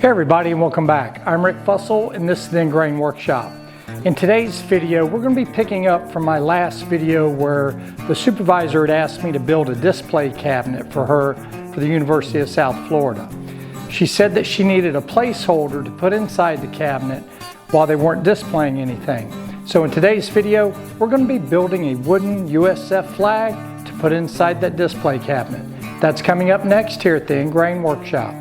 Hey everybody, and welcome back. I'm Rick Fussell and this is the Ingrain Workshop. In today's video, we're going to be picking up from my last video where the supervisor had asked me to build a display cabinet for her for the University of South Florida. She said that she needed a placeholder to put inside the cabinet while they weren't displaying anything. So in today's video, we're going to be building a wooden USF flag to put inside that display cabinet. That's coming up next here at the Ingrain Workshop.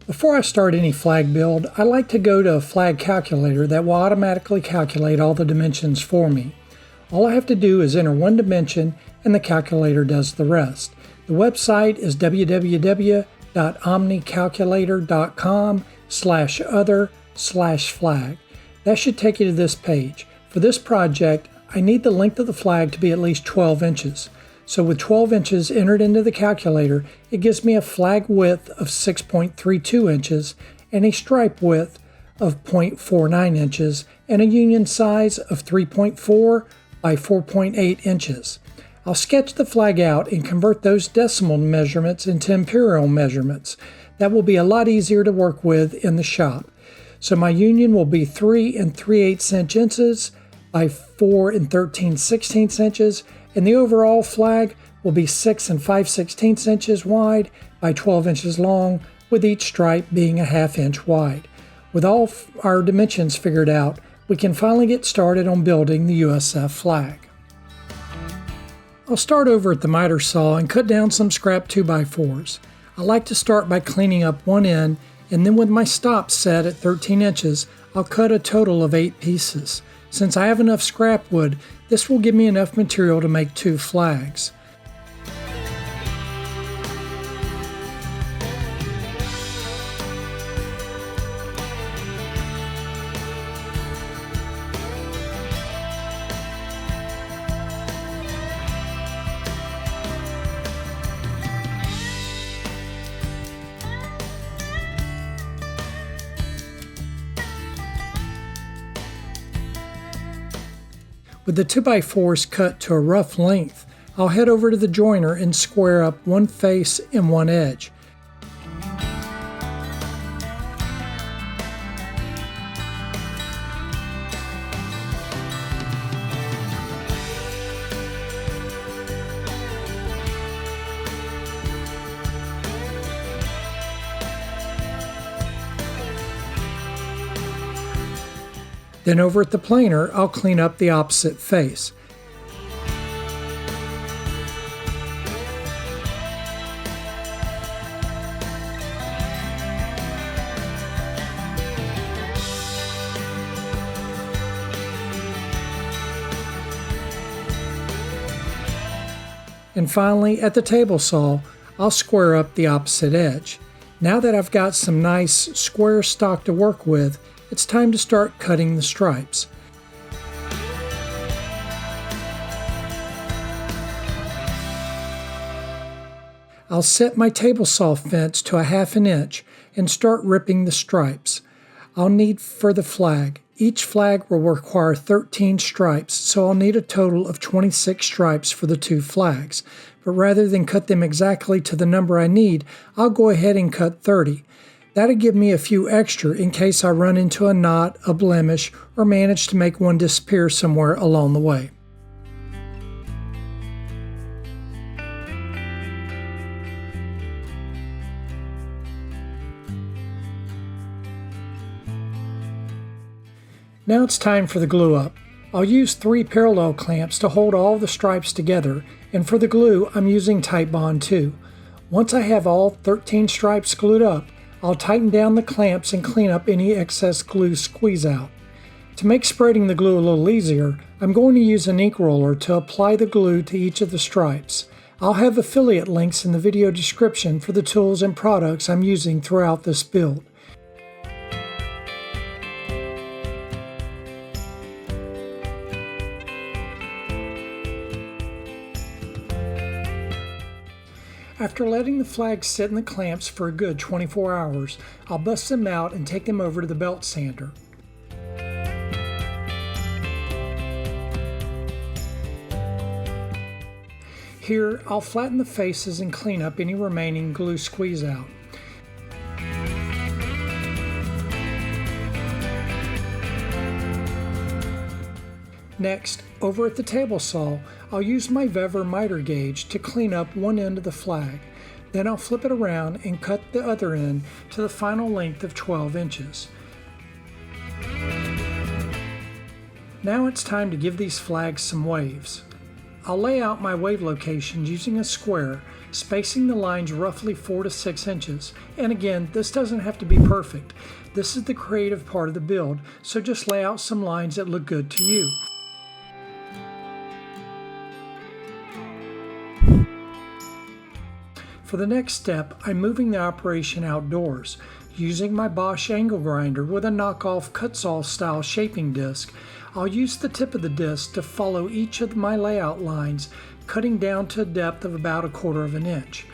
Before I start any flag build, I like to go to a flag calculator that will automatically calculate all the dimensions for me. All I have to do is enter one dimension and the calculator does the rest. The website is www.omnicalculator.com/other/flag. That should take you to this page. For this project, I need the length of the flag to be at least 12 inches. So with 12 inches entered into the calculator, it gives me a flag width of 6.32 inches and a stripe width of 0.49 inches and a union size of 3.4 by 4.8 inches. I'll sketch the flag out and convert those decimal measurements into imperial measurements. That will be a lot easier to work with in the shop. So my union will be 3 3/8 inches by 4 13/16 inches, and the overall flag will be 6 5/16 inches wide by 12 inches long, with each stripe being a 1/2 inch wide. With all our dimensions figured out, we can finally get started on building the USF flag. I'll start over at the miter saw and cut down some scrap 2x4s. I like to start by cleaning up one end, and then with my stop set at 13 inches, I'll cut a total of 8 pieces. Since I have enough scrap wood, this will give me enough material to make 2 flags. With the 2x4s cut to a rough length, I'll head over to the joiner and square up one face and one edge. Then over at the planer, I'll clean up the opposite face. And finally, at the table saw, I'll square up the opposite edge. Now that I've got some nice square stock to work with, it's time to start cutting the stripes. I'll set my table saw fence to a 1/2 inch and start ripping the stripes. I'll need for the flag. Each flag will require 13 stripes, so I'll need a total of 26 stripes for the 2 flags. But rather than cut them exactly to the number I need, I'll go ahead and cut 30. That'll give me a few extra in case I run into a knot, a blemish, or manage to make one disappear somewhere along the way. Now it's time for the glue up. I'll use 3 parallel clamps to hold all the stripes together, and for the glue I'm using Titebond 2. Once I have all 13 stripes glued up, I'll tighten down the clamps and clean up any excess glue squeeze out. To make spreading the glue a little easier, I'm going to use an ink roller to apply the glue to each of the stripes. I'll have affiliate links in the video description for the tools and products I'm using throughout this build. After letting the flags sit in the clamps for a good 24 hours, I'll bust them out and take them over to the belt sander. Here, I'll flatten the faces and clean up any remaining glue squeeze out. Next, over at the table saw, I'll use my Vever miter gauge to clean up one end of the flag. Then I'll flip it around and cut the other end to the final length of 12 inches. Now it's time to give these flags some waves. I'll lay out my wave locations using a square, spacing the lines roughly 4 to 6 inches. And again, this doesn't have to be perfect. This is the creative part of the build, so just lay out some lines that look good to you. For the next step, I'm moving the operation outdoors. Using my Bosch angle grinder with a knockoff cut-saw style shaping disc, I'll use the tip of the disc to follow each of my layout lines, cutting down to a depth of about 1/4 of an inch.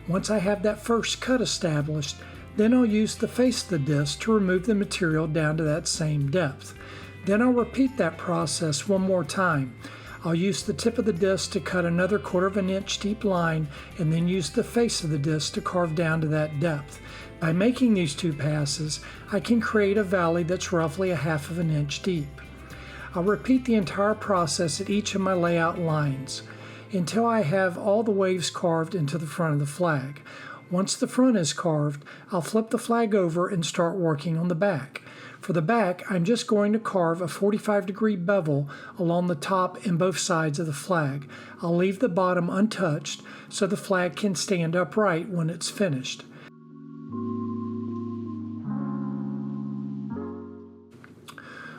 Once I have that first cut established, then I'll use the face of the disc to remove the material down to that same depth. Then I'll repeat that process one more time. I'll use the tip of the disc to cut another 1/4 of an inch deep line, and then use the face of the disc to carve down to that depth. By making these two passes, I can create a valley that's roughly 1/2 of an inch deep. I'll repeat the entire process at each of my layout lines until I have all the waves carved into the front of the flag. Once the front is carved, I'll flip the flag over and start working on the back. For the back, I'm just going to carve a 45-degree bevel along the top and both sides of the flag. I'll leave the bottom untouched so the flag can stand upright when it's finished.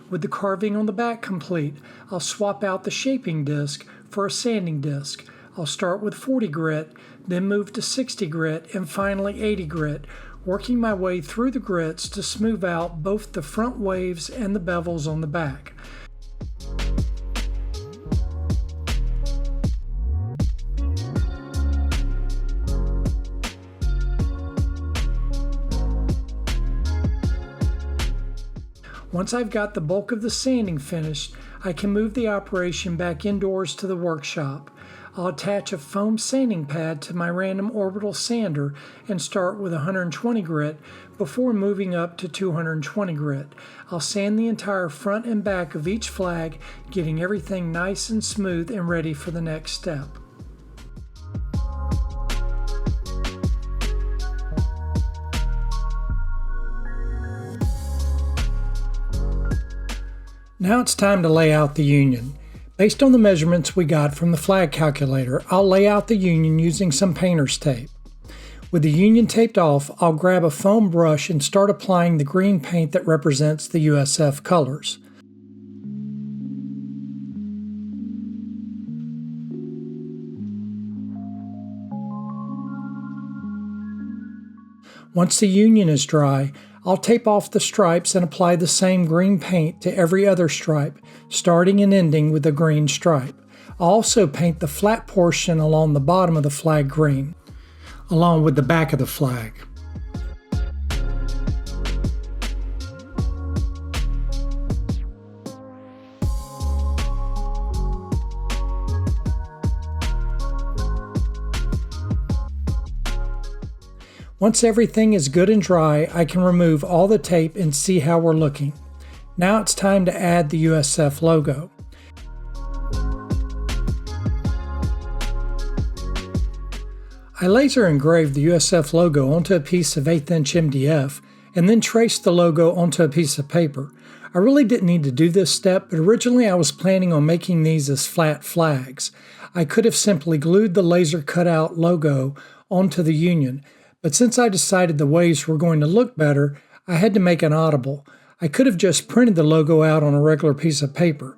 With the carving on the back complete, I'll swap out the shaping disc for a sanding disc. I'll start with 40 grit, then move to 60 grit, and finally 80 grit, working my way through the grits to smooth out both the front waves and the bevels on the back. Once I've got the bulk of the sanding finished, I can move the operation back indoors to the workshop. I'll attach a foam sanding pad to my random orbital sander and start with 120 grit before moving up to 220 grit. I'll sand the entire front and back of each flag, getting everything nice and smooth and ready for the next step. Now it's time to lay out the union. Based on the measurements we got from the flag calculator, I'll lay out the union using some painter's tape. With the union taped off, I'll grab a foam brush and start applying the green paint that represents the USF colors. Once the union is dry, I'll tape off the stripes and apply the same green paint to every other stripe, starting and ending with a green stripe. I'll also paint the flat portion along the bottom of the flag green, along with the back of the flag. Once everything is good and dry, I can remove all the tape and see how we're looking. Now it's time to add the USF logo. I laser engraved the USF logo onto a piece of 1/8 inch MDF and then traced the logo onto a piece of paper. I really didn't need to do this step, but originally I was planning on making these as flat flags. I could have simply glued the laser cutout logo onto the union, but since I decided the waves were going to look better, I had to make an audible. I could have just printed the logo out on a regular piece of paper.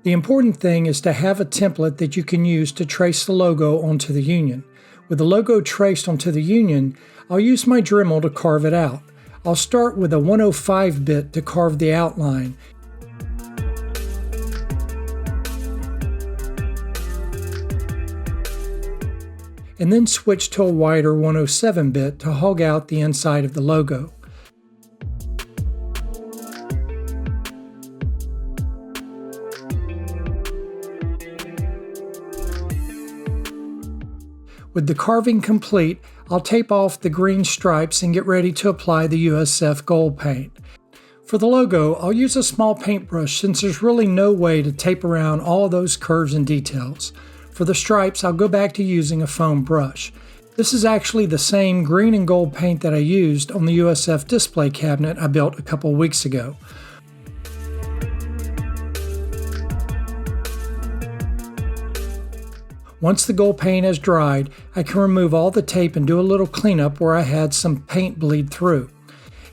The important thing is to have a template that you can use to trace the logo onto the union. With the logo traced onto the union, I'll use my Dremel to carve it out. I'll start with a 105 bit to carve the outline. and then switch to a wider 107 bit to hog out the inside of the logo. With the carving complete, I'll tape off the green stripes and get ready to apply the USF gold paint. For the logo, I'll use a small paintbrush since there's really no way to tape around all those curves and details. For the stripes, I'll go back to using a foam brush. This is actually the same green and gold paint that I used on the USF display cabinet I built a couple weeks ago. Once the gold paint has dried, I can remove all the tape and do a little cleanup where I had some paint bleed through.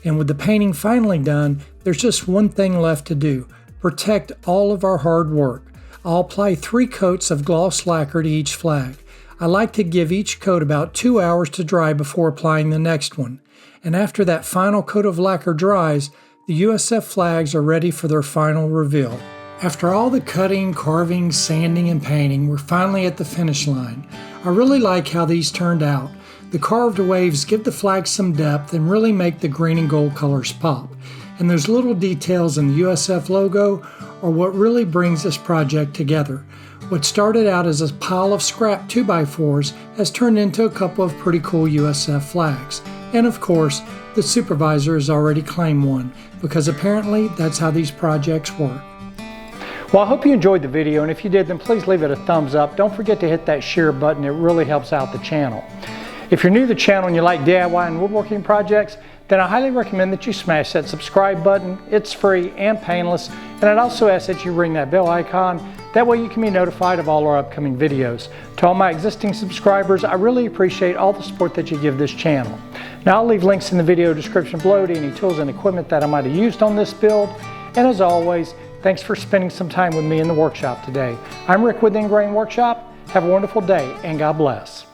And with the painting finally done, there's just one thing left to do: protect all of our hard work. I'll apply 3 coats of gloss lacquer to each flag. I like to give each coat about 2 hours to dry before applying the next one. And after that final coat of lacquer dries, the USF flags are ready for their final reveal. After all the cutting, carving, sanding, and painting, we're finally at the finish line. I really like how these turned out. The carved waves give the flag some depth and really make the green and gold colors pop. And those little details in the USF logo are what really brings this project together. What started out as a pile of scrap 2x4s has turned into a couple of pretty cool USF flags. And of course, the supervisor has already claimed one, because apparently that's how these projects work. Well, I hope you enjoyed the video, and if you did, then please leave it a thumbs up. Don't forget to hit that share button. It really helps out the channel. If you're new to the channel and you like DIY and woodworking projects, then I highly recommend that you smash that subscribe button. It's free and painless, and I'd also ask that you ring that bell icon. That way you can be notified of all our upcoming videos. To all my existing subscribers, I really appreciate all the support that you give this channel. Now, I'll leave links in the video description below to any tools and equipment that I might have used on this build. And as always, thanks for spending some time with me in the workshop today. I'm Rick with the Ingrain Workshop. Have a wonderful day, and God bless.